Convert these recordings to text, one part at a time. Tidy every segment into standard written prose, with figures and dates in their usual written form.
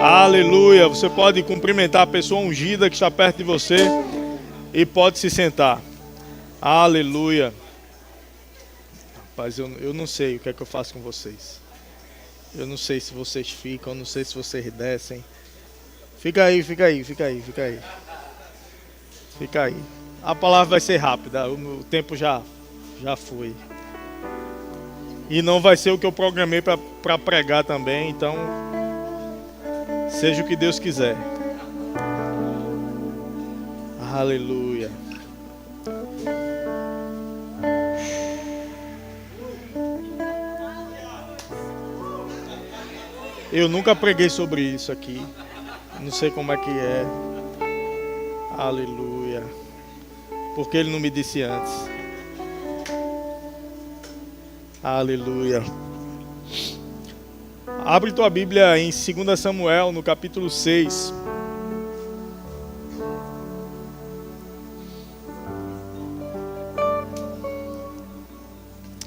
Aleluia. Você pode cumprimentar a pessoa ungida que está perto de você e pode se sentar. Aleluia. Rapaz, eu não sei o que é que eu faço com vocês. Eu não sei se vocês ficam, eu não sei se vocês descem. Fica aí. Fica aí. A palavra vai ser rápida, o tempo já foi. E não vai ser o que eu programei para pregar também, então seja o que Deus quiser. Aleluia. Eu nunca preguei sobre isso aqui. Não sei como é que é. Aleluia. Porque ele não me disse antes. Aleluia. Abre tua Bíblia em 2 Samuel, no capítulo 6.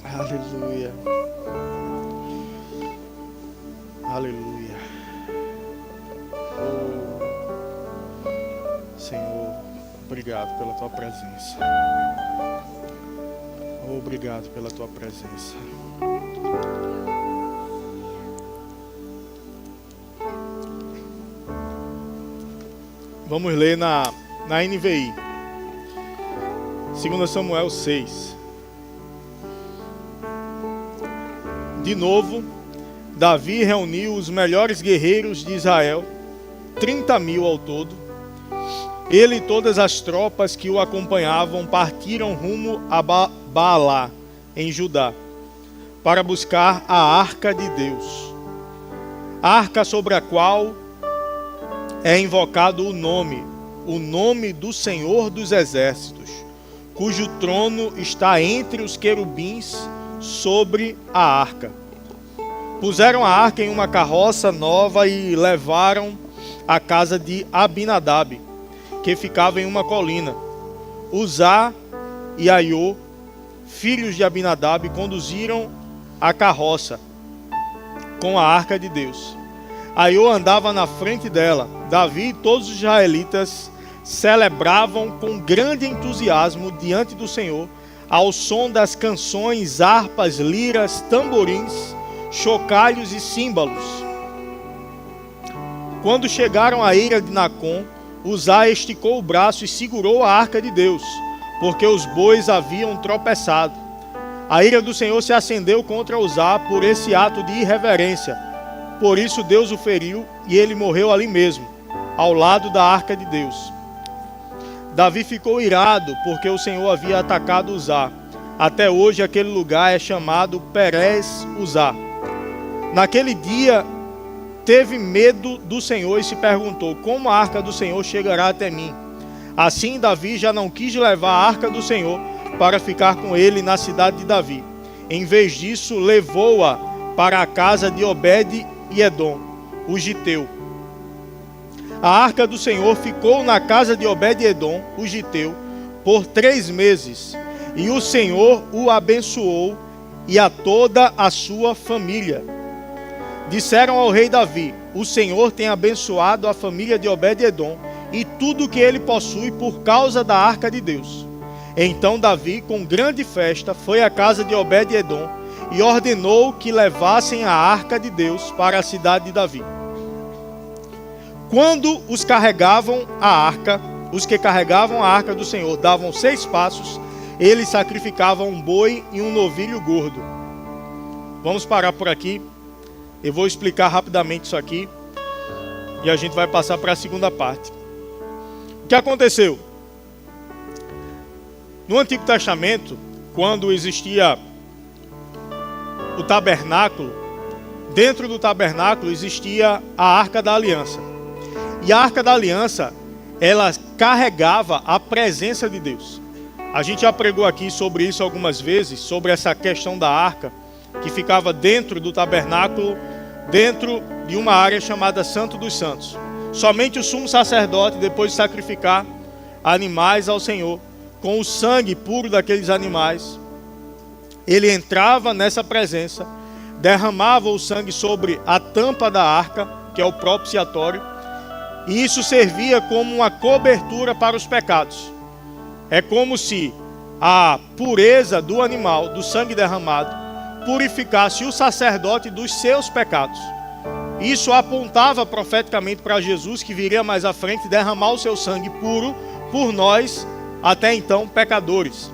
Aleluia. Aleluia. Oh, Senhor, obrigado pela tua presença. Obrigado pela tua presença. Vamos ler na NVI. 2 Samuel 6. De novo, Davi reuniu os melhores guerreiros de Israel, 30.000 ao todo. Ele e todas as tropas que o acompanhavam partiram rumo a Baalá, em Judá, para buscar a arca de Deus. A arca sobre a qual é invocado o nome do Senhor dos Exércitos, cujo trono está entre os querubins sobre a arca. Puseram a arca em uma carroça nova e levaram à casa de Abinadab, que ficava em uma colina. Uzá e Aiô, filhos de Abinadab, conduziram a carroça com a arca de Deus. Aiô andava na frente dela. Davi e todos os israelitas celebravam com grande entusiasmo diante do Senhor, ao som das canções, harpas, liras, tamborins, chocalhos e símbolos. Quando chegaram à eira de Nacon, Uzá esticou o braço e segurou a arca de Deus, porque os bois haviam tropeçado. A ira do Senhor se acendeu contra Uzá por esse ato de irreverência. Por isso Deus o feriu e ele morreu ali mesmo, ao lado da arca de Deus. Davi ficou irado porque o Senhor havia atacado Uzá. Até hoje aquele lugar é chamado Perez Uzá. Naquele dia teve medo do Senhor e se perguntou: como a arca do Senhor chegará até mim? Assim Davi já não quis levar a arca do Senhor para ficar com ele na cidade de Davi. Em vez disso, levou-a para a casa de Obed-Edom, o giteu. A arca do Senhor ficou na casa de Obed-Edom, o giteu, por 3 meses, e o Senhor o abençoou e a toda a sua família. Disseram ao rei Davi: o Senhor tem abençoado a família de Obed-Edom e tudo o que ele possui por causa da arca de Deus. Então Davi, com grande festa, foi à casa de Obed-Edom e ordenou que levassem a arca de Deus para a cidade de Davi. Quando os que carregavam a arca do Senhor davam 6 passos, eles sacrificavam um boi e um novilho gordo. Vamos parar por aqui. Eu vou explicar rapidamente isso aqui e a gente vai passar para a segunda parte. O que aconteceu? No Antigo Testamento, quando existia o tabernáculo, dentro do tabernáculo existia a Arca da Aliança. E a Arca da Aliança, ela carregava a presença de Deus. A gente já pregou aqui sobre isso algumas vezes, sobre essa questão da arca, que ficava dentro do tabernáculo, dentro de uma área chamada Santo dos Santos. Somente o sumo sacerdote, depois de sacrificar animais ao Senhor, com o sangue puro daqueles animais, ele entrava nessa presença, derramava o sangue sobre a tampa da arca, que é o propiciatório, e isso servia como uma cobertura para os pecados. É como se a pureza do animal, do sangue derramado, purificasse o sacerdote dos seus pecados. Isso apontava profeticamente para Jesus, que viria mais à frente derramar o seu sangue puro por nós, até então pecadores.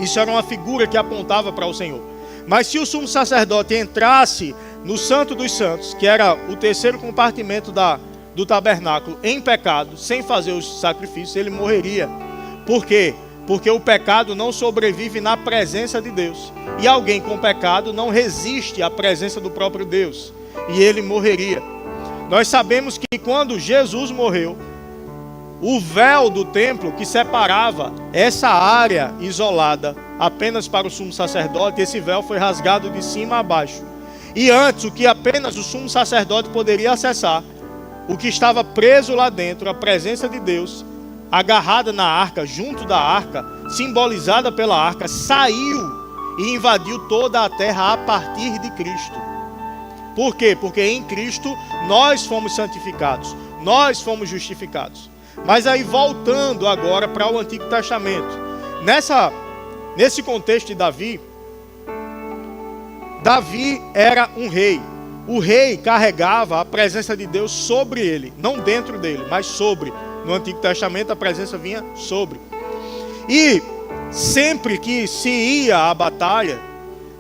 Isso era uma figura que apontava para o Senhor. Mas se o sumo sacerdote entrasse no Santo dos Santos, que era o terceiro compartimento do tabernáculo, em pecado, sem fazer os sacrifícios, ele morreria. Por quê? Porque o pecado não sobrevive na presença de Deus. E alguém com pecado não resiste à presença do próprio Deus. E ele morreria. Nós sabemos que quando Jesus morreu, o véu do templo que separava essa área isolada apenas para o sumo sacerdote, esse véu foi rasgado de cima a baixo. E antes, o que apenas o sumo sacerdote poderia acessar, o que estava preso lá dentro, a presença de Deus, agarrada na arca, junto da arca, simbolizada pela arca, saiu e invadiu toda a terra a partir de Cristo. Por quê? Porque em Cristo nós fomos santificados, nós fomos justificados. Mas aí voltando agora para o Antigo Testamento, nesse contexto de Davi era um rei. O rei carregava a presença de Deus sobre ele, não dentro dele, mas sobre. No Antigo Testamento a presença vinha sobre. E sempre que se ia à batalha,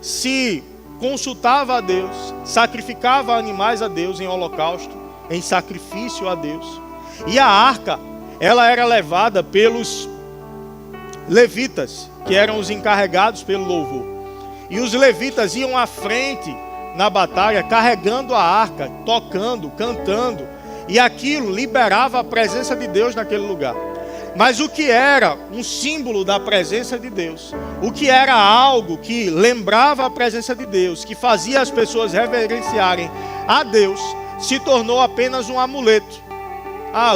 se consultava a Deus, sacrificava animais a Deus em holocausto, em sacrifício a Deus. E a arca, ela era levada pelos levitas, que eram os encarregados pelo louvor. E os levitas iam à frente na batalha, carregando a arca, tocando, cantando. E aquilo liberava a presença de Deus naquele lugar. Mas o que era um símbolo da presença de Deus, o que era algo que lembrava a presença de Deus, que fazia as pessoas reverenciarem a Deus, se tornou apenas um amuleto.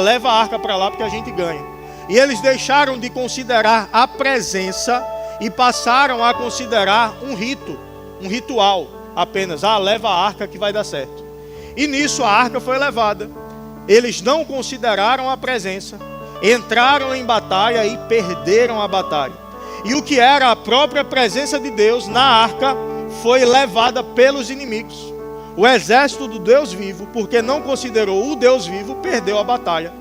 Leva a arca para lá porque a gente ganha. E eles deixaram de considerar a presença e passaram a considerar um rito, um ritual apenas. Leva a arca que vai dar certo. E nisso a arca foi levada. Eles não consideraram a presença, entraram em batalha e perderam a batalha. E o que era a própria presença de Deus na arca foi levada pelos inimigos. O exército do Deus vivo, porque não considerou o Deus vivo, perdeu a batalha.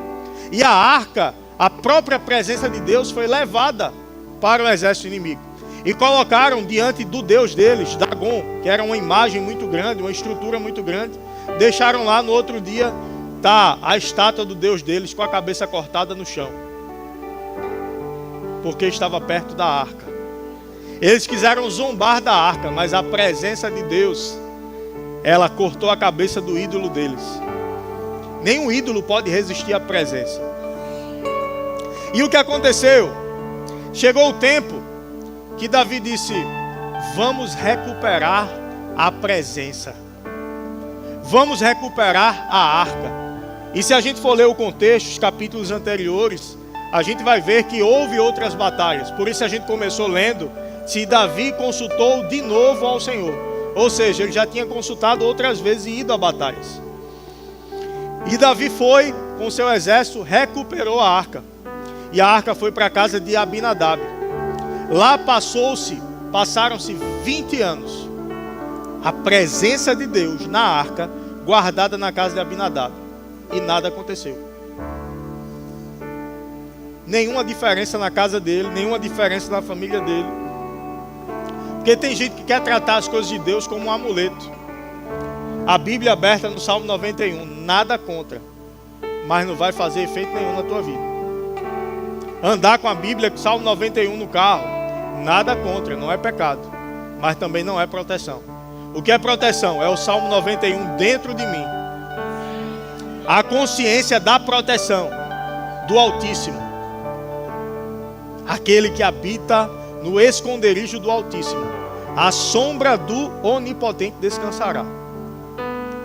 E a arca, a própria presença de Deus, foi levada para o exército inimigo. E colocaram diante do Deus deles, Dagon, que era uma imagem muito grande, uma estrutura muito grande. Deixaram lá, no outro dia a estátua do Deus deles com a cabeça cortada no chão, porque estava perto da arca. Eles quiseram zombar da arca, mas a presença de Deus, ela cortou a cabeça do ídolo deles. Nenhum ídolo pode resistir à presença. E o que aconteceu? Chegou o tempo que Davi disse: vamos recuperar a presença, vamos recuperar a arca. E se a gente for ler o contexto, os capítulos anteriores, a gente vai ver que houve outras batalhas. Por isso a gente começou lendo se Davi consultou de novo ao Senhor. Ou seja, ele já tinha consultado outras vezes e ido a batalhas. E Davi foi com seu exército, recuperou a arca. E a arca foi para a casa de Abinadab. Lá passaram-se 20 anos. A presença de Deus na arca, guardada na casa de Abinadab. E nada aconteceu. Nenhuma diferença na casa dele, nenhuma diferença na família dele. Porque tem gente que quer tratar as coisas de Deus como um amuleto. A Bíblia aberta no Salmo 91, nada contra, mas não vai fazer efeito nenhum na tua vida. Andar com a Bíblia, Salmo 91 no carro, nada contra, não é pecado, mas também não é proteção. O que é proteção? É o Salmo 91 dentro de mim. A consciência da proteção do Altíssimo. Aquele que habita no esconderijo do Altíssimo, a sombra do Onipotente descansará.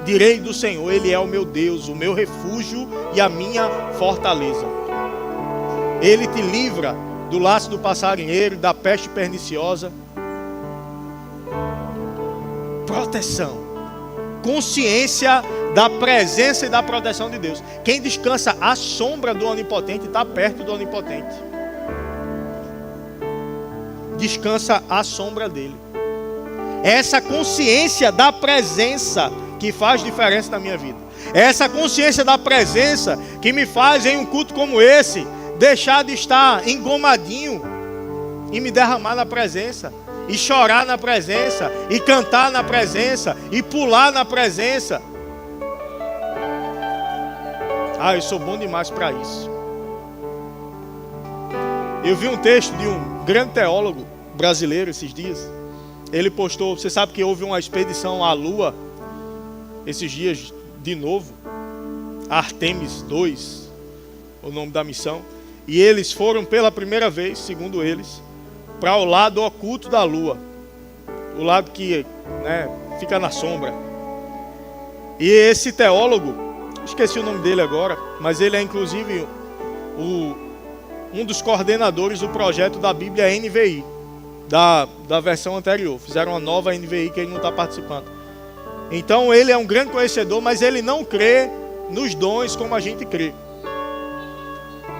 Direi do Senhor, Ele é o meu Deus, o meu refúgio e a minha fortaleza. Ele te livra do laço do passarinheiro, da peste perniciosa. Proteção. Consciência da presença e da proteção de Deus. Quem descansa à sombra do Onipotente está perto do Onipotente. Descansa à sombra dele. É essa consciência da presença que faz diferença na minha vida. É essa consciência da presença que me faz, em um culto como esse, deixar de estar engomadinho e me derramar na presença, e chorar na presença, e cantar na presença, e pular na presença. Eu sou bom demais para isso. Eu vi um texto de um grande teólogo brasileiro esses dias. Ele postou, você sabe que houve uma expedição à Lua esses dias de novo, Artemis 2, o nome da missão, e eles foram pela primeira vez, segundo eles, para o lado oculto da Lua, o lado que, fica na sombra. E esse teólogo, esqueci o nome dele agora, mas ele é inclusive um dos coordenadores do projeto da Bíblia NVI, da versão anterior. Fizeram uma nova NVI que ele não está participando. Então ele é um grande conhecedor, mas ele não crê nos dons como a gente crê.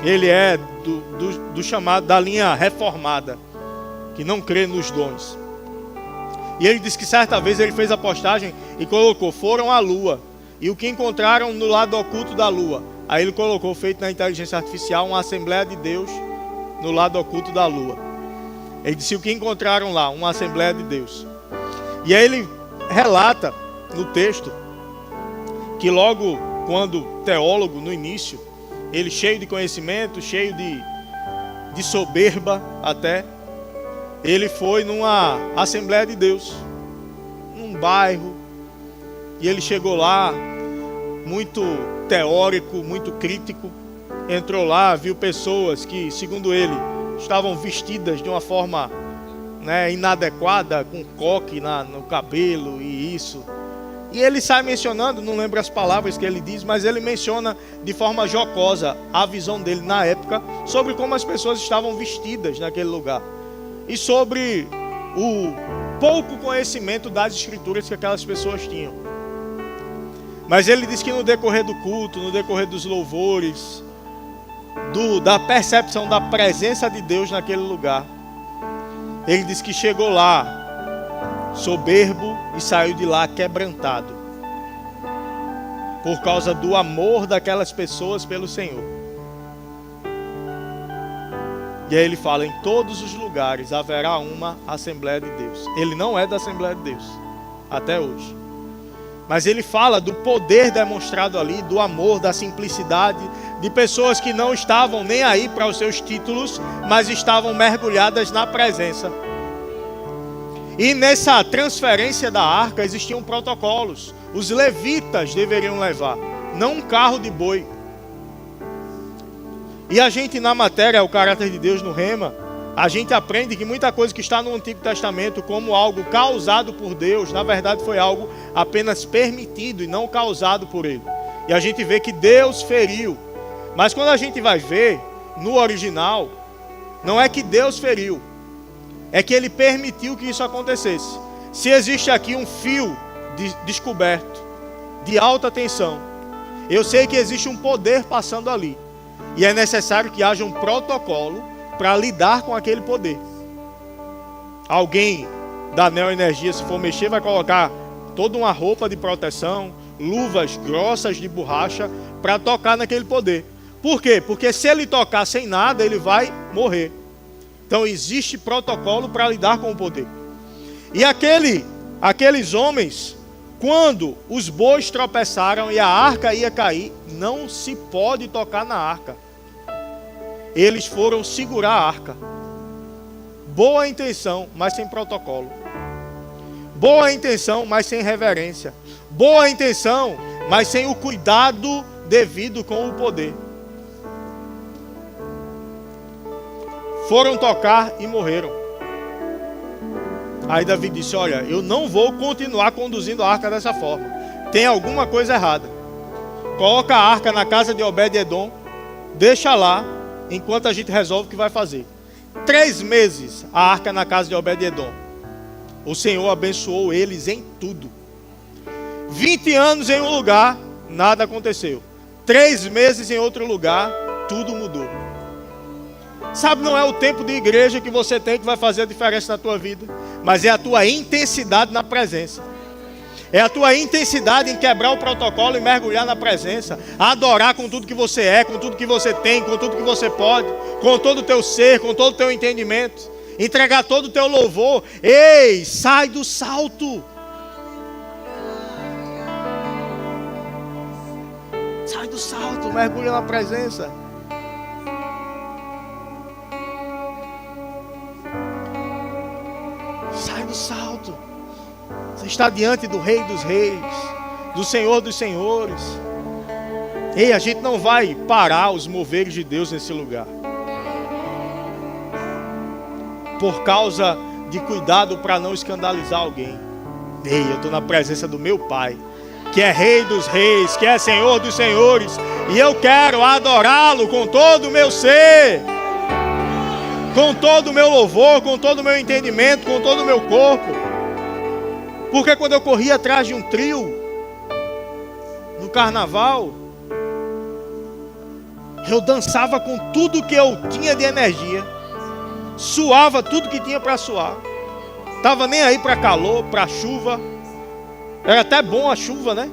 Ele é do chamado, da linha reformada, que não crê nos dons. E ele disse que certa vez ele fez a postagem e colocou, foram à Lua, e o que encontraram no lado oculto da Lua. Aí ele colocou, feito na inteligência artificial, uma Assembleia de Deus no lado oculto da Lua. Ele disse o que encontraram lá, uma Assembleia de Deus. E aí ele relata no texto que logo quando teólogo, no início, ele cheio de conhecimento, cheio de soberba até, ele foi numa Assembleia de Deus, num bairro, e ele chegou lá, muito teórico, muito crítico, entrou lá, viu pessoas que, segundo ele, estavam vestidas de uma forma inadequada, com coque no cabelo e isso. E ele sai mencionando, não lembro as palavras que ele diz, mas ele menciona de forma jocosa a visão dele na época sobre como as pessoas estavam vestidas naquele lugar. E sobre o pouco conhecimento das escrituras que aquelas pessoas tinham. Mas ele diz que no decorrer do culto, no decorrer dos louvores, da percepção da presença de Deus naquele lugar, ele diz que chegou lá soberbo e saiu de lá quebrantado por causa do amor daquelas pessoas pelo Senhor. E aí ele fala, em todos os lugares haverá uma Assembleia de Deus. Ele não é da Assembleia de Deus até hoje, mas ele fala do poder demonstrado ali, do amor, da simplicidade, de pessoas que não estavam nem aí para os seus títulos, mas estavam mergulhadas na presença. E nessa transferência da arca existiam protocolos. Os levitas deveriam levar, não um carro de boi. E a gente na matéria, o caráter de Deus no Rema, a gente aprende que muita coisa que está no Antigo Testamento como algo causado por Deus, na verdade foi algo apenas permitido e não causado por Ele. E a gente vê que Deus feriu. Mas quando a gente vai ver, no original, não é que Deus feriu, é que Ele permitiu que isso acontecesse. Se existe aqui um fio descoberto, de alta tensão, eu sei que existe um poder passando ali. E é necessário que haja um protocolo para lidar com aquele poder. Alguém da Neoenergia, se for mexer, vai colocar toda uma roupa de proteção, luvas grossas de borracha, para tocar naquele poder. Por quê? Porque se ele tocar sem nada, ele vai morrer. Então existe protocolo para lidar com o poder. E aqueles homens, quando os bois tropeçaram e a arca ia cair, não se pode tocar na arca. Eles foram segurar a arca. Boa intenção, mas sem protocolo. Boa intenção, mas sem reverência. Boa intenção, mas sem o cuidado devido com o poder. Foram tocar e morreram. Aí Davi disse, olha, eu não vou continuar conduzindo a arca dessa forma. Tem alguma coisa errada. Coloca a arca na casa de Obed-Edom, deixa lá, enquanto a gente resolve o que vai fazer. 3 meses a arca na casa de Obed-Edom. O Senhor abençoou eles em tudo. 20 anos em um lugar, nada aconteceu. 3 meses em outro lugar, tudo mudou. Sabe, não é o tempo de igreja que você tem que vai fazer a diferença na tua vida, mas é a tua intensidade na presença. É a tua intensidade em quebrar o protocolo e mergulhar na presença. Adorar com tudo que você é, com tudo que você tem, com tudo que você pode, com todo o teu ser, com todo o teu entendimento. Entregar todo o teu louvor. Ei, sai do salto. Sai do salto, mergulha na presença. Sai do salto. Você está diante do Rei dos Reis, do Senhor dos Senhores. Ei, a gente não vai parar os moveres de Deus nesse lugar, por causa de cuidado para não escandalizar alguém. Ei, eu estou na presença do meu Pai, que é Rei dos Reis, que é Senhor dos Senhores, e eu quero adorá-lo com todo o meu ser, com todo o meu louvor, com todo o meu entendimento, com todo o meu corpo. Porque quando eu corria atrás de um trio no carnaval, eu dançava com tudo que eu tinha de energia, suava tudo que tinha para suar, estava nem aí para calor, para chuva. Era até bom a chuva, né?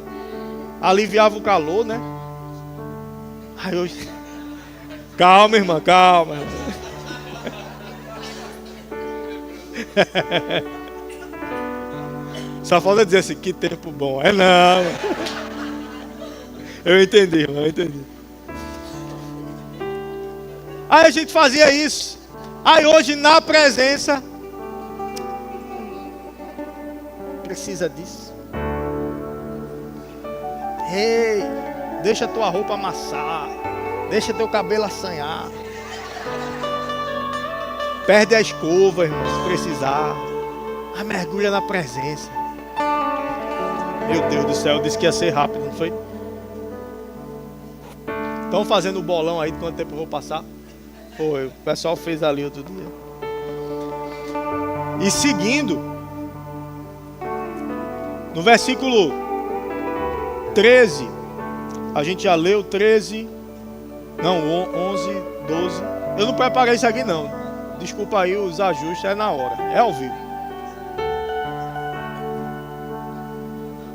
Aliviava o calor, né? Aí eu... Calma, irmã, calma. Só falta dizer assim, que tempo bom. É não. Eu entendi, irmão, eu entendi. Aí a gente fazia isso. Aí hoje na presença, precisa disso. Ei, deixa tua roupa amassar, deixa teu cabelo assanhar, perde a escova, irmão, se precisar. Aí mergulha na presença. Meu Deus do céu, disse que ia ser rápido, não foi? Estão fazendo o bolão aí de quanto tempo eu vou passar? Foi, o pessoal fez ali outro dia. E seguindo, no versículo 13, a gente já leu 13, não, 11, 12. Eu não preparei isso aqui não. Desculpa aí os ajustes, é na hora, é ao vivo.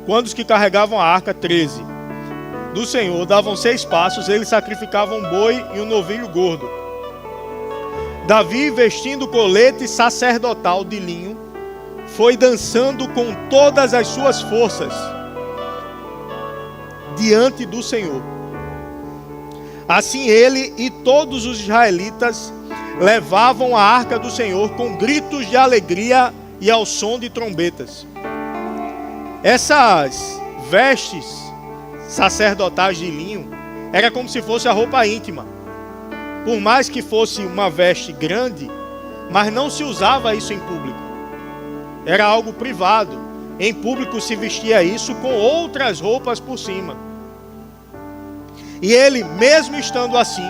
Quando os que carregavam a arca, 13, do Senhor davam 6 passos, eles sacrificavam um boi e um novilho gordo. Davi, vestindo colete sacerdotal de linho, foi dançando com todas as suas forças diante do Senhor. Assim ele e todos os israelitas levavam a arca do Senhor com gritos de alegria e ao som de trombetas. Essas vestes sacerdotais de linho era como se fosse a roupa íntima. Por mais que fosse uma veste grande, mas não se usava isso em público. Era algo privado. Em público se vestia isso com outras roupas por cima. E ele, mesmo estando assim,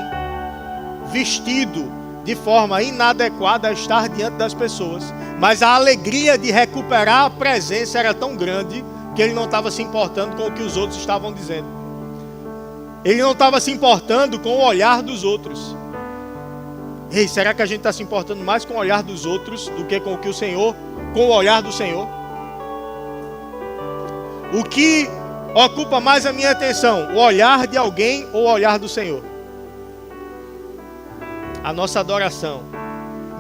vestido de forma inadequada a estar diante das pessoas, mas a alegria de recuperar a presença era tão grande que ele não estava se importando com o que os outros estavam dizendo. Ele não estava se importando com o olhar dos outros. Ei, será que a gente está se importando mais com o olhar dos outros do que com o que o Senhor, com o olhar do Senhor? O que ocupa mais a minha atenção? O olhar de alguém ou o olhar do Senhor? A nossa adoração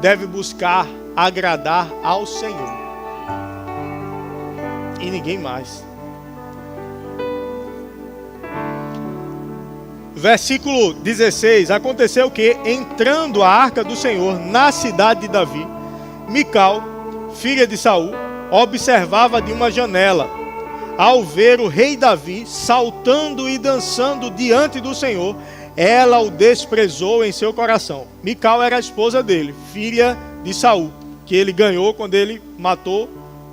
deve buscar agradar ao Senhor e ninguém mais. Versículo 16. Aconteceu que, entrando a arca do Senhor na cidade de Davi, Mical, filha de Saul, observava de uma janela. Ao ver o rei Davi saltando e dançando diante do Senhor, ela o desprezou em seu coração. Mical era a esposa dele, filha de Saul, que ele ganhou quando ele matou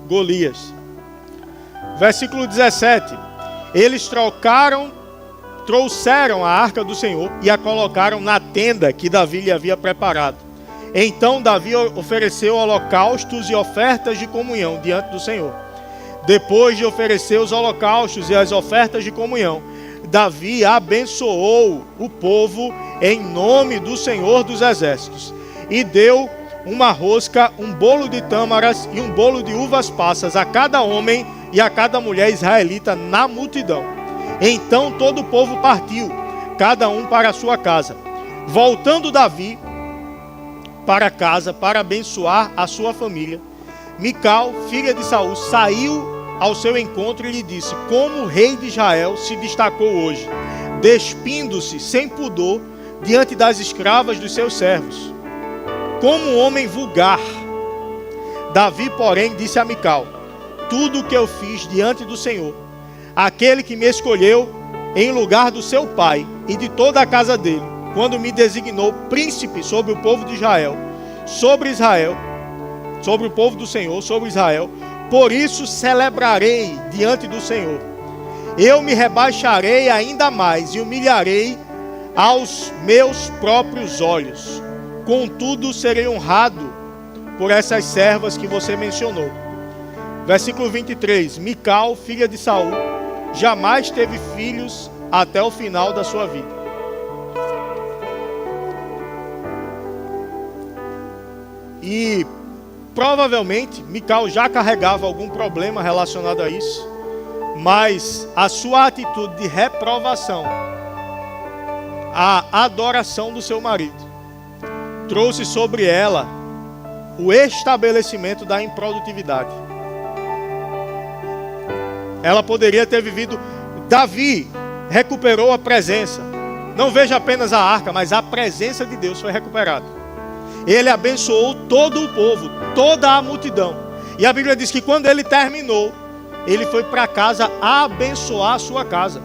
Golias. Versículo 17. Eles trouxeram a arca do Senhor e a colocaram na tenda que Davi lhe havia preparado. Então Davi ofereceu holocaustos e ofertas de comunhão diante do Senhor. Depois de oferecer os holocaustos e as ofertas de comunhão, Davi abençoou o povo em nome do Senhor dos Exércitos e deu uma rosca, um bolo de tâmaras e um bolo de uvas passas a cada homem e a cada mulher israelita na multidão. Então todo o povo partiu, cada um para a sua casa. Voltando Davi para casa para abençoar a sua família, Mical, filha de Saul, saiu ao seu encontro e lhe disse: como o rei de Israel se destacou hoje, despindo-se sem pudor diante das escravas dos seus servos, como um homem vulgar. Davi, porém, disse a Mical: tudo o que eu fiz diante do Senhor, aquele que me escolheu em lugar do seu pai e de toda a casa dele, quando me designou príncipe sobre o povo de Israel, sobre o povo do Senhor, sobre Israel, por isso celebrarei diante do Senhor. Eu me rebaixarei ainda mais e humilharei aos meus próprios olhos. Contudo, serei honrado por essas servas que você mencionou. Versículo 23. Mical, filha de Saul, jamais teve filhos até o final da sua vida. E provavelmente Mical já carregava algum problema relacionado a isso, mas a sua atitude de reprovação, a adoração do seu marido, trouxe sobre ela o estabelecimento da improdutividade. Ela poderia ter vivido. Davi recuperou a presença. Não veja apenas a arca, mas a presença de Deus foi recuperada. Ele abençoou todo o povo, toda a multidão. E a Bíblia diz que quando ele terminou, ele foi para casa abençoar a sua casa.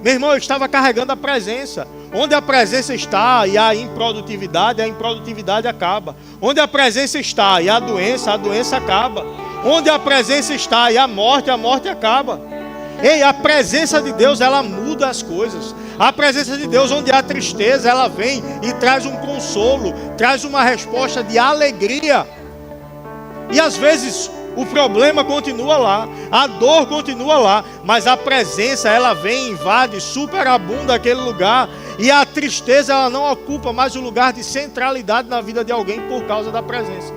Meu irmão, ele estava carregando a presença. Onde a presença está e a improdutividade acaba. Onde a presença está e a doença acaba. Onde a presença está e a morte acaba. Ei, a presença de Deus, ela muda as coisas. A presença de Deus, onde há tristeza, ela vem e traz um consolo, traz uma resposta de alegria. E às vezes o problema continua lá, a dor continua lá, mas a presença, ela vem, invade, superabunda aquele lugar, e a tristeza, ela não ocupa mais o lugar de centralidade na vida de alguém por causa da presença.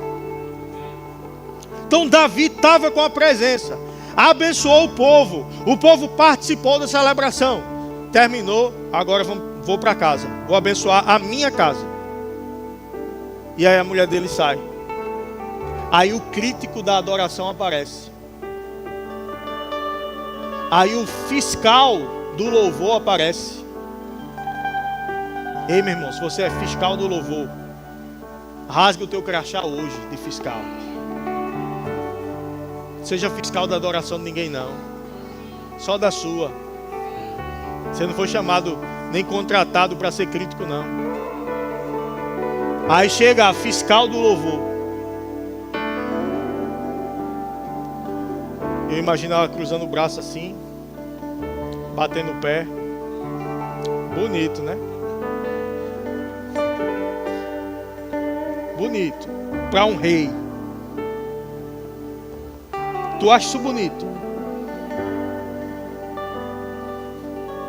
Então Davi estava com a presença, abençoou o povo participou da celebração, terminou, agora vou para casa, vou abençoar a minha casa. E aí a mulher dele sai. Aí o crítico da adoração aparece. Aí o fiscal do louvor aparece. Ei, meu irmão, se você é fiscal do louvor, rasgue o teu crachá hoje de fiscal. Seja fiscal da adoração de ninguém não, só da sua. Você não foi chamado nem contratado para ser crítico não. Aí chega a fiscal do louvor. Eu imagino ela cruzando o braço assim, batendo o pé. Bonito, né? Bonito. Para um rei. Tu acha isso bonito?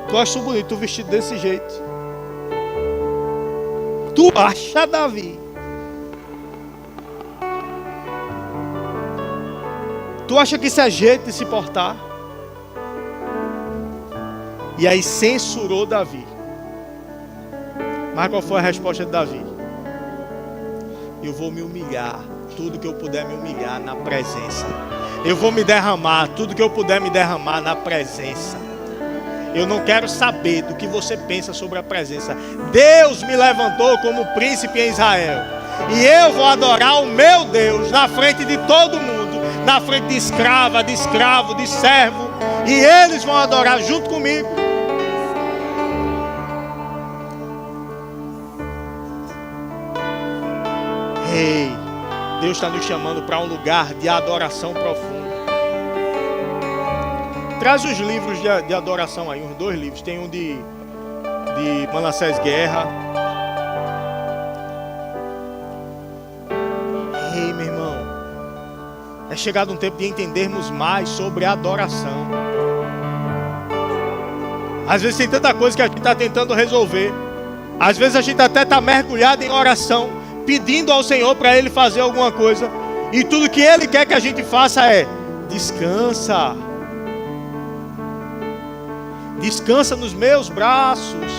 Tu acha isso bonito, tu vestido desse jeito? Tu acha, Davi? Tu acha que isso é jeito de se portar? E aí censurou Davi. Mas qual foi a resposta de Davi? Eu vou me humilhar, tudo que eu puder me humilhar na presença. Eu vou me derramar, tudo que eu puder me derramar na presença. Eu não quero saber do que você pensa sobre a presença. Deus me levantou como príncipe em Israel. E eu vou adorar o meu Deus na frente de todo mundo. Na frente de escrava, de escravo, de servo. E eles vão adorar junto comigo. Ei, Deus está nos chamando para um lugar de adoração profunda. Traz os livros de adoração aí, uns 2 livros. Tem um de Manassés Guerra. Ei, meu irmão, É chegado um tempo de entendermos mais sobre a adoração. Às vezes tem tanta coisa que a gente está tentando resolver. Às vezes a gente até está mergulhado em oração, pedindo ao Senhor para Ele fazer alguma coisa. E tudo que Ele quer que a gente faça é: descansa. Descansa nos meus braços.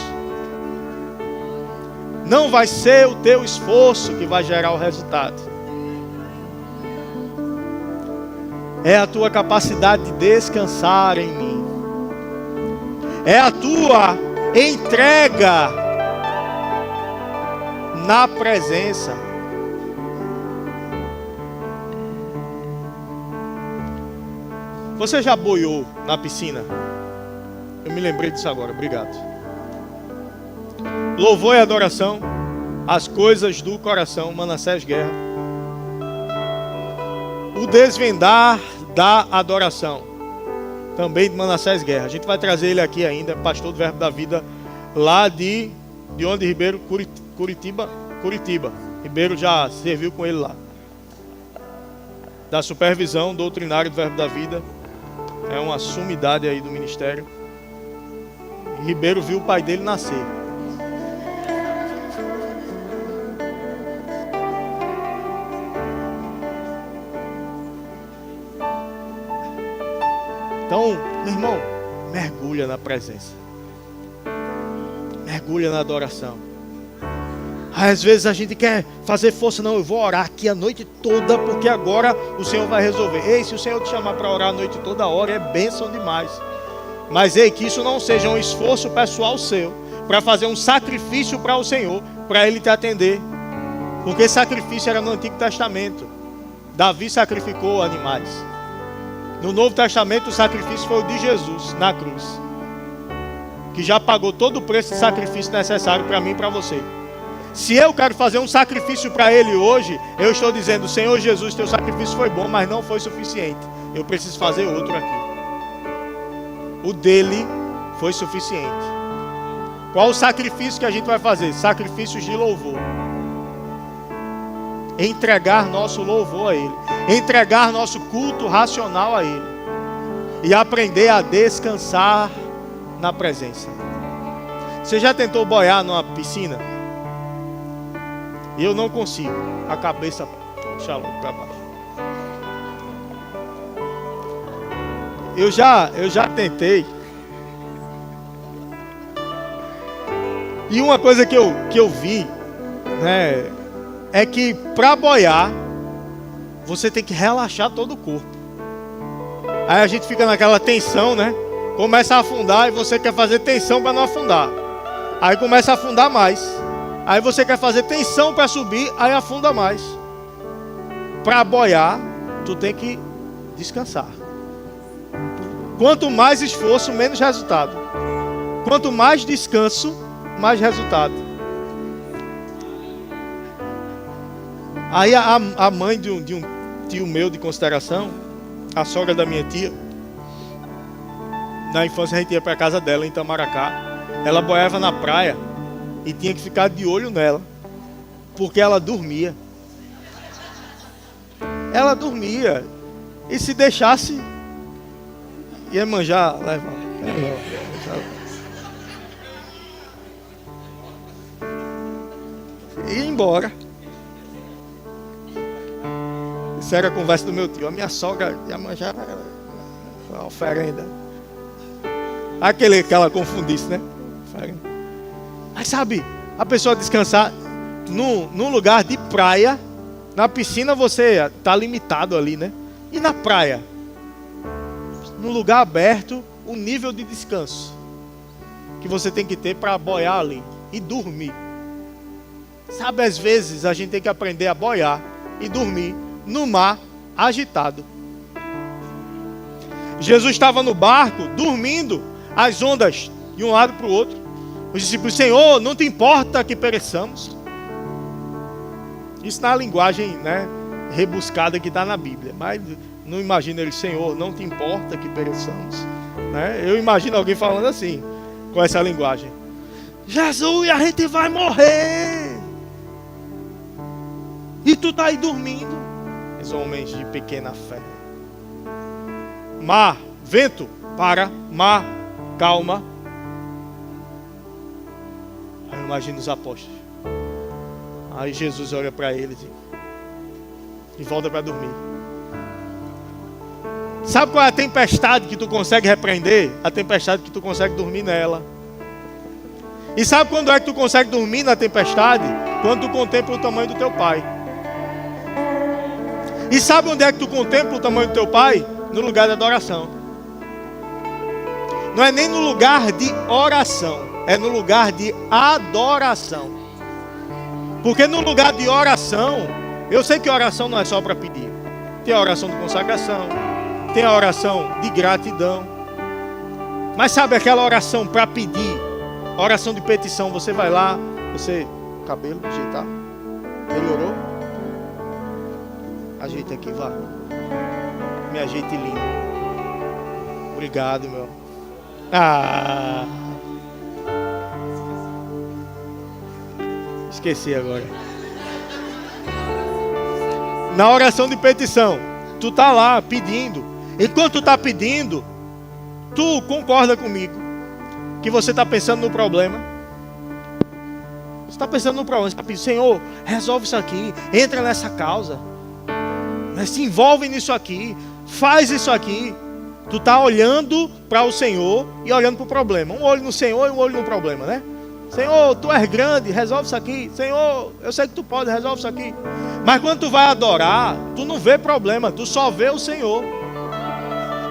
Não vai ser o teu esforço que vai gerar o resultado. É a tua capacidade de descansar em mim. É a tua entrega na presença. Você já boiou na piscina? Eu me lembrei disso agora, obrigado. Louvor e adoração, as coisas do coração, Manassés Guerra. O desvendar da adoração, também de Manassés Guerra. A gente vai trazer ele aqui ainda, pastor do Verbo da Vida, lá de onde, Ribeiro? Curitiba. Ribeiro já serviu com ele lá. Da supervisão doutrinária do Verbo da Vida. É uma sumidade aí do ministério. Ribeiro viu o pai dele nascer. Então, meu irmão, mergulha na presença. Mergulha na adoração. Às vezes a gente quer fazer força. Não, eu vou orar aqui a noite toda, porque agora o Senhor vai resolver. Ei, se o Senhor te chamar para orar a noite toda, hora é bênção demais. Mas ei, que isso não seja um esforço pessoal seu, para fazer um sacrifício para o Senhor, para Ele te atender. Porque sacrifício era no Antigo Testamento. Davi sacrificou animais. No Novo Testamento o sacrifício foi o de Jesus na cruz, que já pagou todo o preço de sacrifício necessário para mim e para você. Se eu quero fazer um sacrifício para Ele hoje, eu estou dizendo: Senhor Jesus, teu sacrifício foi bom, mas não foi suficiente. Eu preciso fazer outro aqui. O dele foi suficiente. Qual o sacrifício que a gente vai fazer? Sacrifícios de louvor. Entregar nosso louvor a Ele. Entregar nosso culto racional a Ele. E aprender a descansar na presença. Você já tentou boiar numa piscina? Eu não consigo. A cabeça puxa logo para baixo. Eu já tentei. E uma coisa que eu vi, né, é que para boiar você tem que relaxar todo o corpo. Aí a gente fica naquela tensão, né? Começa a afundar e você quer fazer tensão para não afundar. Aí começa a afundar mais. Aí você quer fazer tensão para subir, aí afunda mais. Para boiar, tu tem que descansar. Quanto mais esforço, menos resultado. Quanto mais descanso, mais resultado. Aí a mãe de um tio meu de consideração, a sogra da minha tia, na infância a gente ia para a casa dela em Itamaracá. Ela boiava na praia e tinha que ficar de olho nela, porque ela dormia. Ela dormia. E se deixasse, ia manjar, leva. Ia embora. Isso era a conversa do meu tio. A minha sogra ia manjar a oferenda. Aquele que ela confundisse, né? Mas sabe, a pessoa descansar num lugar de praia. Na piscina você está limitado ali, né? E na praia, num lugar aberto, o nível de descanso que você tem que ter para boiar ali e dormir. Sabe, às vezes a gente tem que aprender a boiar e dormir no mar agitado. Jesus estava no barco, dormindo, as ondas de um lado para o outro. Os discípulos: Senhor, não te importa que pereçamos? Isso na linguagem, né, rebuscada que está na Bíblia. Mas não imagina ele: Senhor, não te importa que pereçamos, né? Eu imagino alguém falando assim, com essa linguagem: Jesus, a gente vai morrer. E tu está aí dormindo. Os homens de pequena fé. Mar, vento, para. Mar, calma. Aí eu imagino os apóstolos. Aí Jesus olha para eles e volta para dormir. Sabe qual é a tempestade que tu consegue repreender? A tempestade que tu consegue dormir nela. E sabe quando é que tu consegue dormir na tempestade? Quando tu contempla o tamanho do teu Pai. E sabe onde é que tu contempla o tamanho do teu Pai? No lugar da adoração. Não é nem no lugar de oração, é no lugar de adoração. Porque no lugar de oração, eu sei que oração não é só para pedir. Tem a oração de consagração, tem a oração de gratidão. Mas sabe aquela oração para pedir? Oração de petição, você vai lá, você, cabelo, ajeitar. Melhorou? Ajeite aqui, vá. Me ajeite lindo. Obrigado, meu. Esqueci agora. Na oração de petição, tu tá lá pedindo. Enquanto tu tá pedindo, tu concorda comigo que você está pensando no problema. Você está pensando no problema. Você está pedindo, Senhor, resolve isso aqui. Entra nessa causa. Se envolve nisso aqui. Faz isso aqui. Tu está olhando para o Senhor e olhando para o problema. Um olho no Senhor e um olho no problema, né? Senhor, tu és grande, resolve isso aqui. Senhor, eu sei que tu pode, resolve isso aqui. Mas quando tu vai adorar, tu não vê problema, tu só vê o Senhor.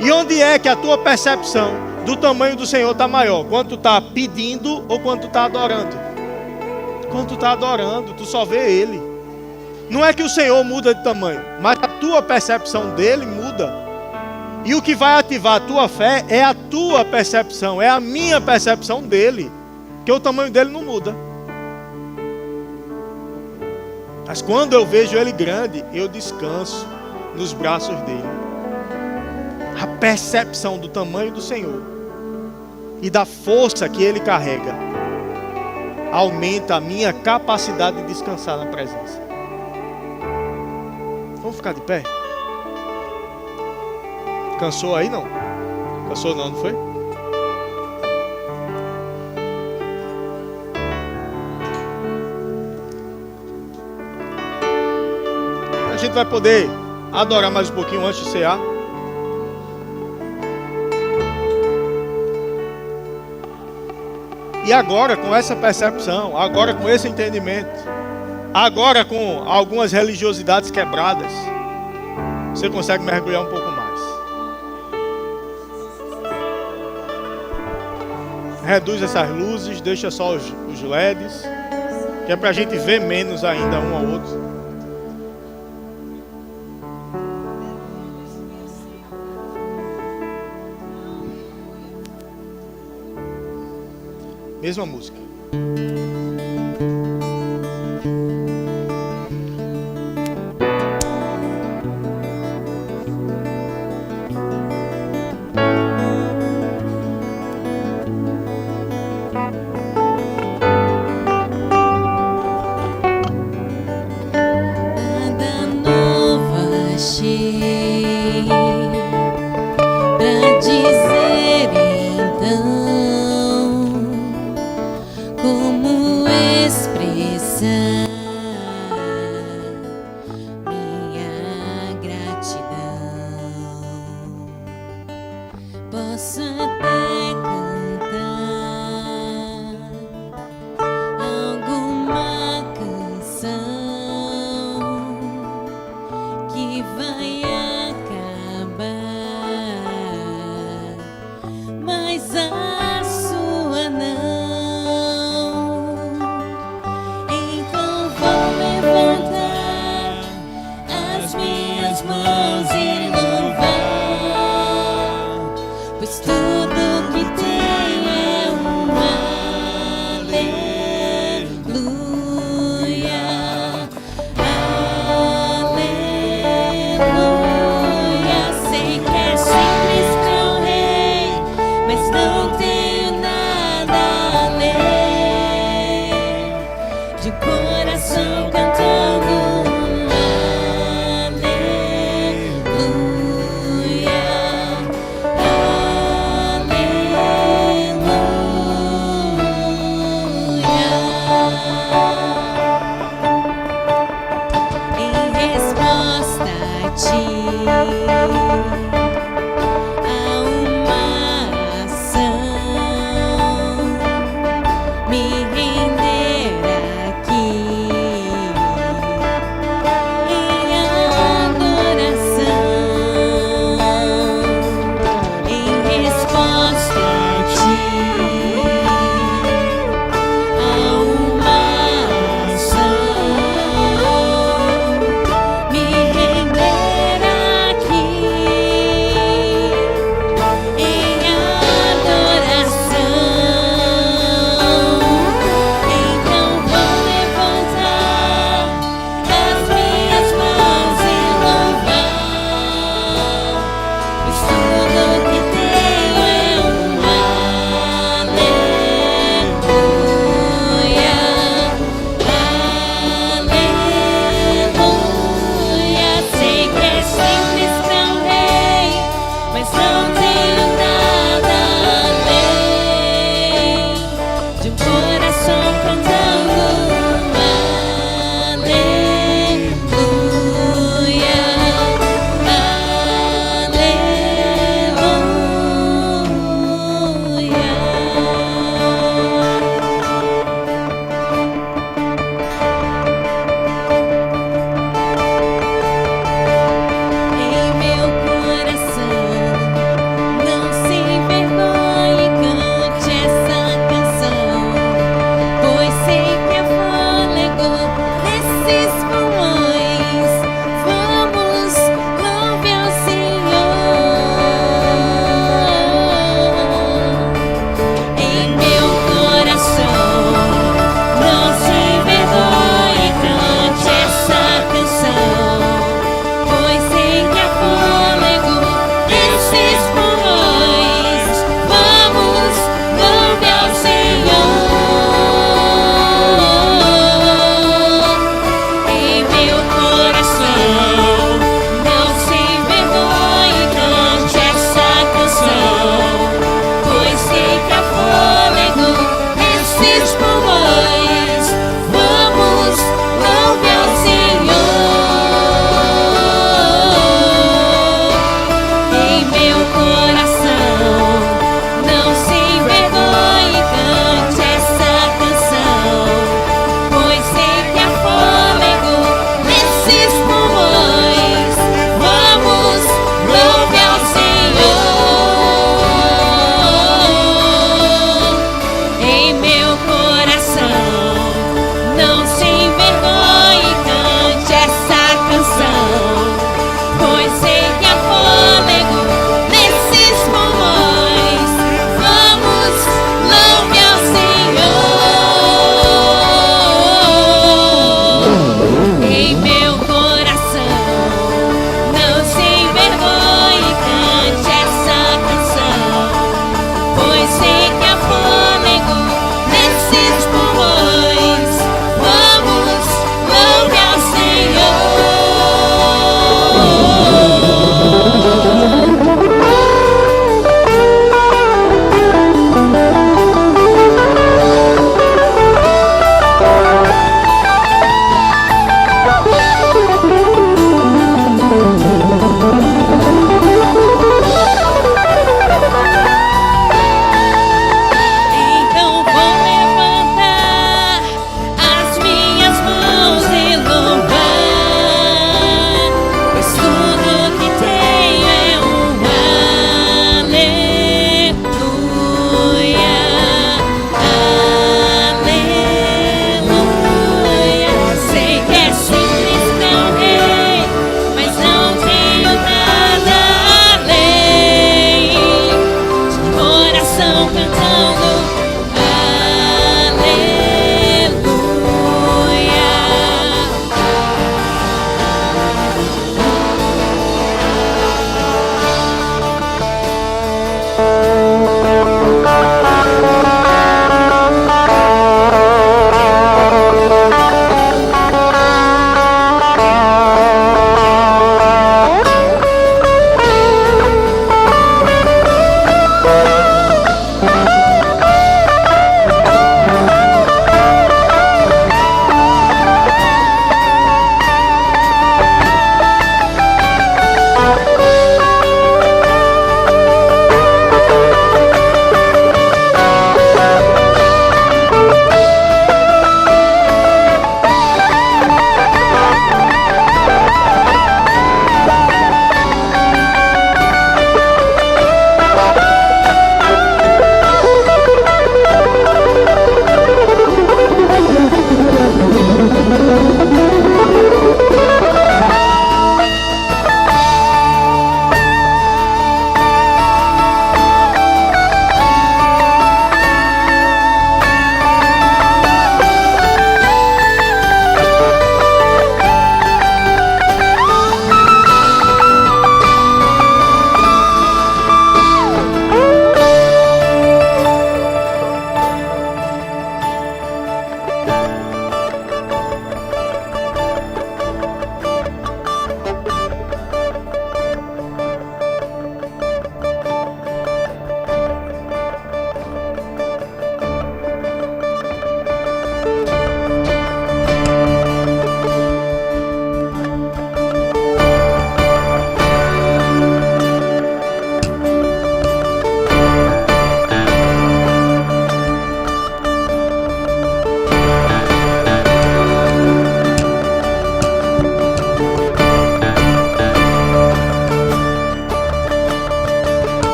E onde é que a tua percepção do tamanho do Senhor está maior? Quando tu está pedindo ou quando tu está adorando? Quando tu está adorando, tu só vê Ele. Não é que o Senhor muda de tamanho, mas a tua percepção dele muda. E o que vai ativar a tua fé é a tua percepção, é a minha percepção dele. Porque o tamanho dele não muda. Mas quando eu vejo ele grande, eu descanso nos braços dele. A percepção do tamanho do Senhor e da força que ele carrega aumenta a minha capacidade de descansar na presença. Vamos ficar de pé? Cansou aí não? Cansou não foi? A gente vai poder adorar mais um pouquinho antes de cear. E agora com essa percepção, agora com esse entendimento, agora com algumas religiosidades quebradas, você consegue mergulhar um pouco mais. Reduz essas luzes, deixa só os LEDs, que é para a gente ver menos ainda um ao outro. Mesma música. De coração cantando aleluia.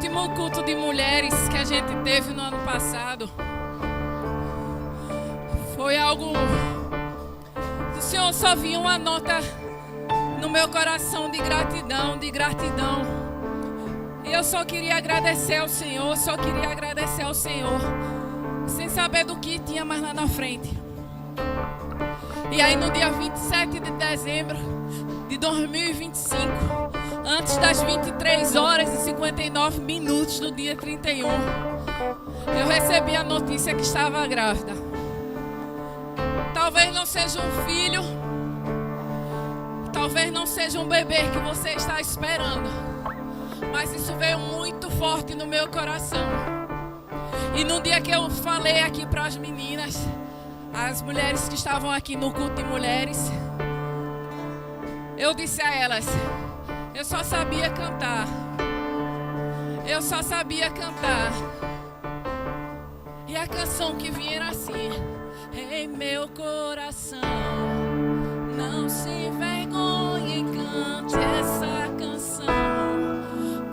último culto de mulheres que a gente teve no ano passado foi algo... O Senhor só vinha uma nota no meu coração de gratidão, de gratidão. E eu só queria agradecer ao Senhor, sem saber do que tinha mais lá na frente. E aí no dia 27 de dezembro de 2025, antes das 23 horas e 59 minutos do dia 31, eu recebi a notícia que estava grávida. Talvez não seja um filho, talvez não seja um bebê que você está esperando, mas isso veio muito forte no meu coração. E no dia que eu falei aqui para as meninas, as mulheres que estavam aqui no culto de mulheres, eu disse a elas: eu só sabia cantar. E a canção que vinha era assim: em meu coração, não se envergonhe e cante essa canção,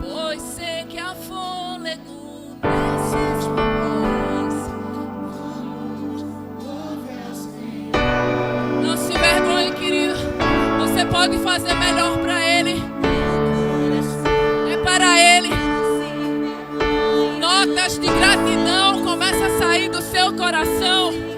pois sei que há fôlego nesses pulmões. Não se envergonhe, querido. Você pode fazer melhor para Ele. É para Ele. Notas de gratidão começam a sair do seu coração.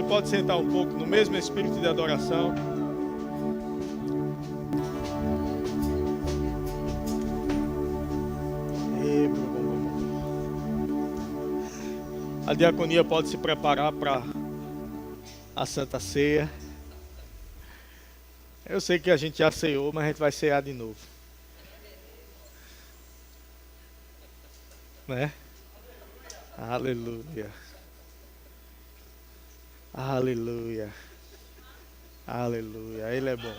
Pode sentar um pouco no mesmo espírito de adoração. A diaconia pode se preparar para a Santa Ceia. Eu sei que a gente já ceou, mas a gente vai cear de novo, né? Aleluia. Aleluia. Aleluia. Ele é bom.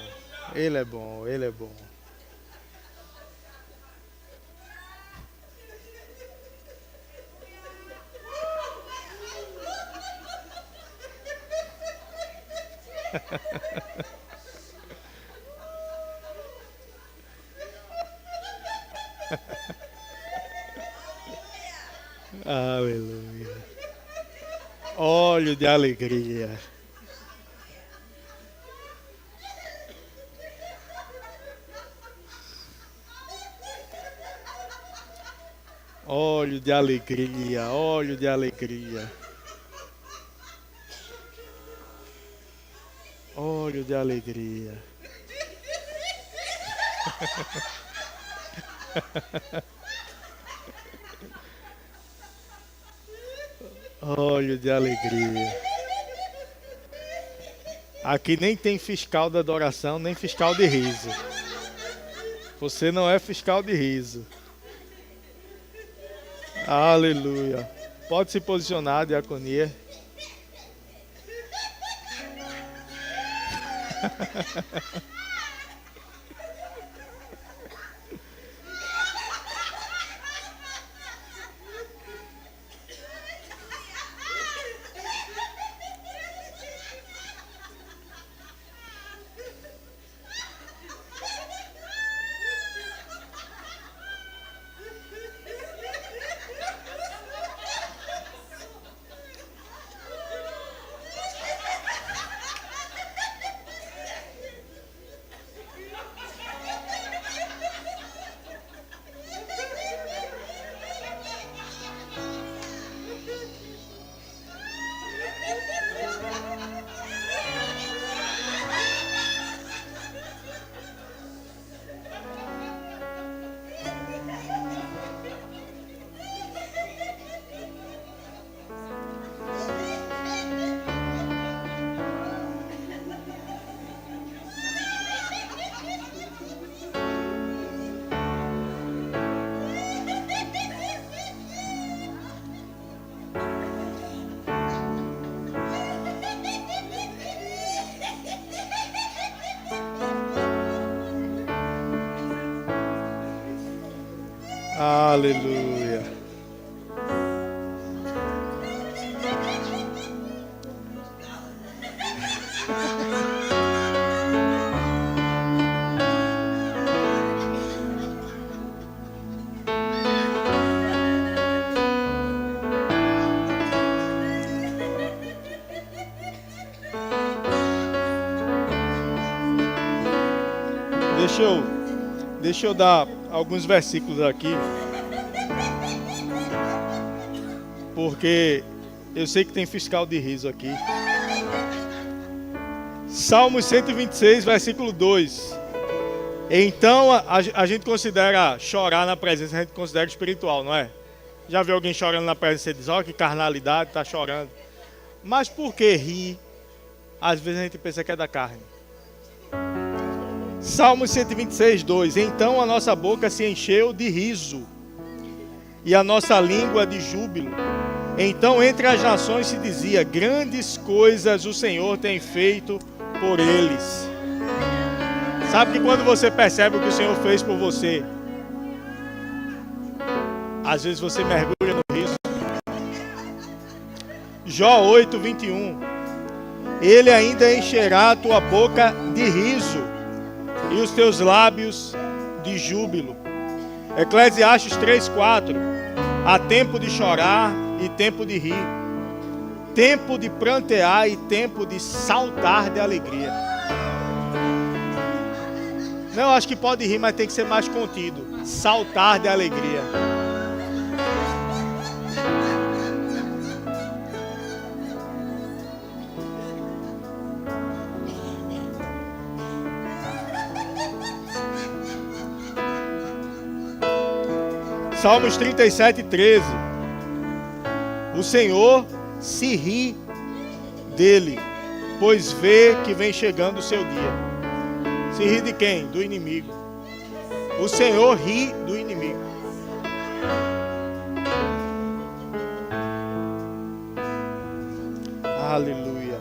Ele é bom. Ele é bom. Aleluia. Óleo de alegria. Óleo de alegria, óleo de alegria. Óleo de alegria. Óleo de alegria. Aqui nem tem fiscal da adoração, nem fiscal de riso. Você não é fiscal de riso. Aleluia. Pode se posicionar, diaconia. Aleluia. Deixa eu dar alguns versículos aqui, porque eu sei que tem fiscal de riso aqui. Salmos 126, versículo 2. Então a gente considera chorar na presença, a gente considera espiritual, não é? Já viu alguém chorando na presença e diz, ó, que carnalidade, tá chorando. Mas por que rir? Às vezes a gente pensa que é da carne. Salmos 126, 2. Então a nossa boca se encheu de riso e a nossa língua de júbilo. Então entre as nações se dizia, grandes coisas o Senhor tem feito por eles. Sabe que quando você percebe o que o Senhor fez por você, às vezes você mergulha no riso. Jó 8, 21. Ele ainda encherá a tua boca de riso e os teus lábios de júbilo. Eclesiastes 3:4. Há tempo de chorar e tempo de rir, tempo de prantear e tempo de saltar de alegria. Não, acho que pode rir, mas tem que ser mais contido. Saltar de alegria. Salmos 37, 13. O Senhor se ri dele, pois vê que vem chegando o seu dia. Se ri de quem? Do inimigo. O Senhor ri do inimigo. Aleluia.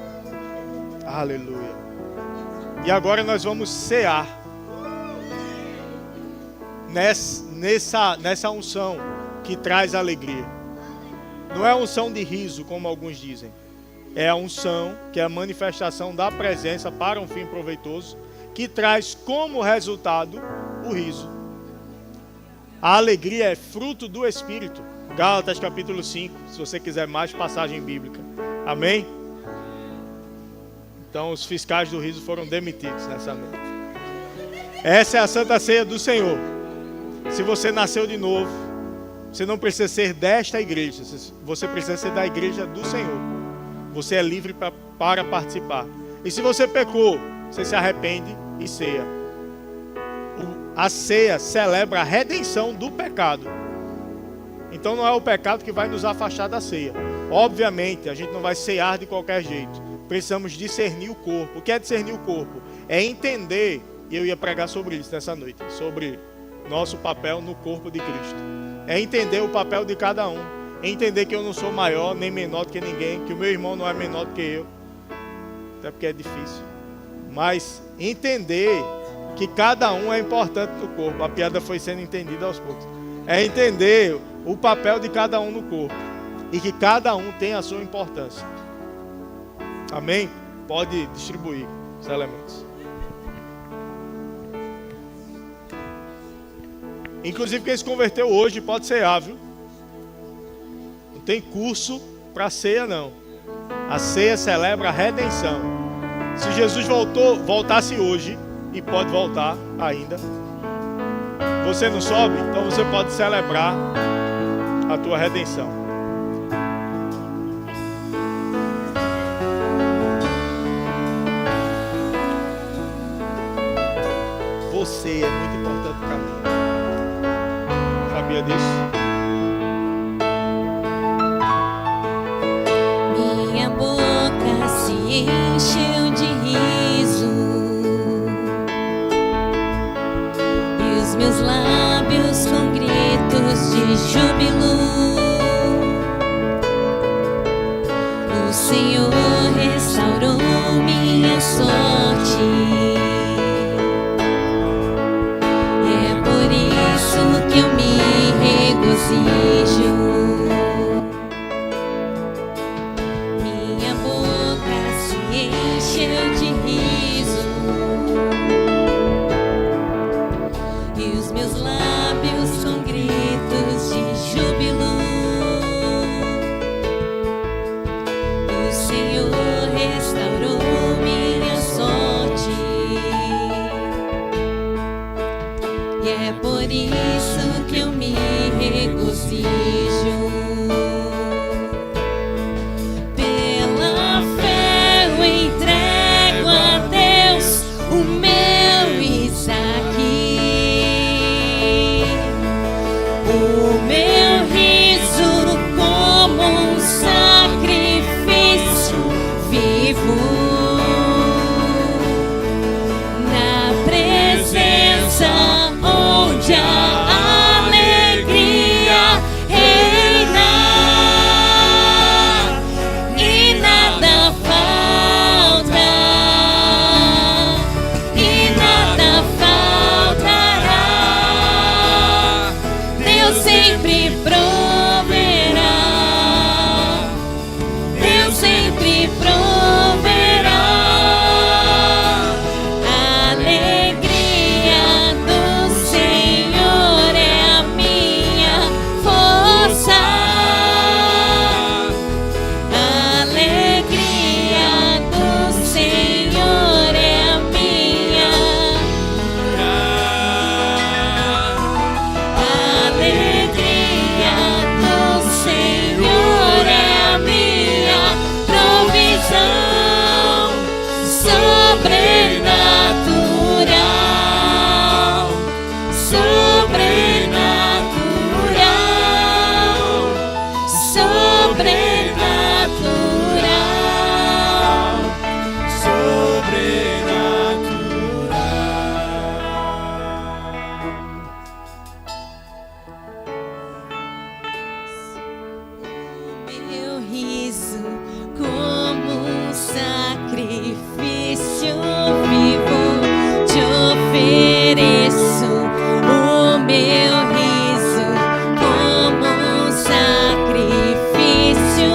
Aleluia. E agora nós vamos cear nessa unção que traz alegria. Não é a unção de riso, como alguns dizem. É a unção que é a manifestação da presença para um fim proveitoso, que traz como resultado o riso. A alegria é fruto do Espírito. Gálatas capítulo 5, se você quiser mais passagem bíblica. Amém? Então os fiscais do riso foram demitidos nessa noite. Essa é a Santa Ceia do Senhor. Se você nasceu de novo, Você não precisa ser desta igreja, você precisa ser da igreja do Senhor. Você é livre para participar. E se você pecou, você se arrepende e ceia. A ceia celebra a redenção do pecado. Então não é o pecado que vai nos afastar da ceia. Obviamente, a gente não vai cear de qualquer jeito. Precisamos discernir o corpo. O que é discernir o corpo? É entender, e eu ia pregar sobre isso nessa noite, sobre nosso papel no corpo de Cristo. É entender o papel de cada um. É entender que eu não sou maior nem menor do que ninguém, que o meu irmão não é menor do que eu. Até porque é difícil. Mas entender que cada um é importante no corpo. A piada foi sendo entendida aos poucos. É entender o papel de cada um no corpo. E que cada um tem a sua importância. Amém? Pode distribuir os elementos. Inclusive quem se converteu hoje pode cear, viu? Não tem curso para ceia não. A ceia celebra a redenção. Se Jesus voltasse hoje, e pode voltar ainda, você não sobe, então você pode celebrar a tua redenção. Você é muito importante para mim. Sabia disso? Minha boca se encheu de riso e os meus lábios com gritos de júbilo. O Senhor restaurou minha sorte. É por isso que eu me regozijo. Minha boca se encheu de riso e os meus lábios com gritos de júbilo. O Senhor restaurou minha sorte. E é por isso que eu me regozijo. Pela fé eu entrego a Deus o meu Isaque, o meu riso como um sacrifício vivo. Na presença onde a alegria reina e nada falta, e nada faltará. Deus sempre proverá, Deus sempre proverá. A alegria do Senhor é a minha força. A alegria do Senhor é a minha. A alegria do Senhor é a minha provisão sobrenatural, sobrenatural, sobrenatural, meu riso como um sacrifício vivo, te ofereço o meu riso como um sacrifício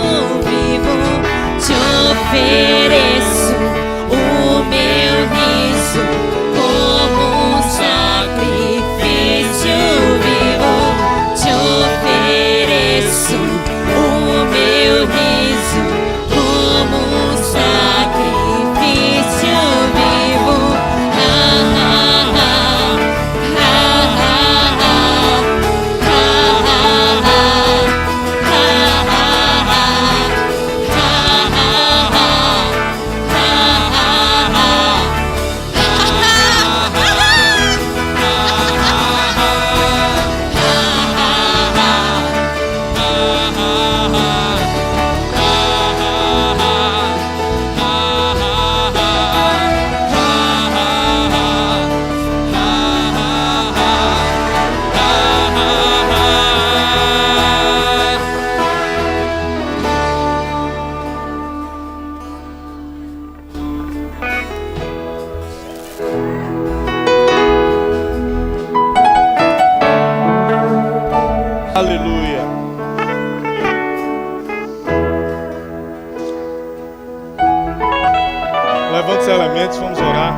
Levante os elementos, vamos orar.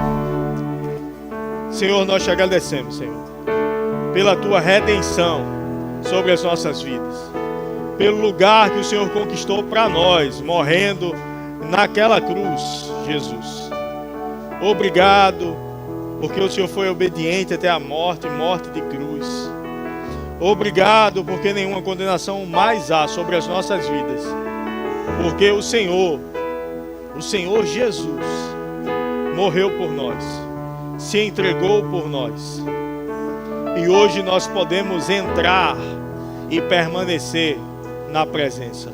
Senhor, nós te agradecemos, Senhor, pela tua redenção sobre as nossas vidas, pelo lugar que o Senhor conquistou para nós, morrendo naquela cruz, Jesus. Obrigado, porque o Senhor foi obediente até a morte, morte de cruz. Obrigado, porque nenhuma condenação mais há sobre as nossas vidas, porque o Senhor Jesus, morreu por nós, se entregou por nós, e hoje nós podemos entrar e permanecer na presença.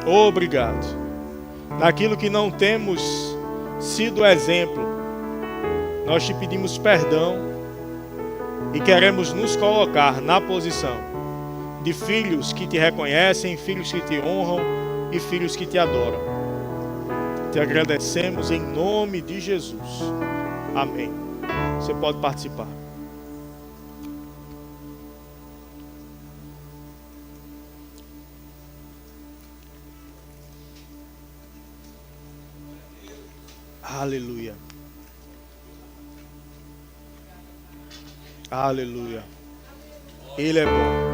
Obrigado. Naquilo que não temos sido exemplo, nós te pedimos perdão e queremos nos colocar na posição de filhos que te reconhecem, filhos que te honram e filhos que te adoram. Te agradecemos em nome de Jesus. Amém. Você pode participar. Aleluia. Aleluia. Ele é bom.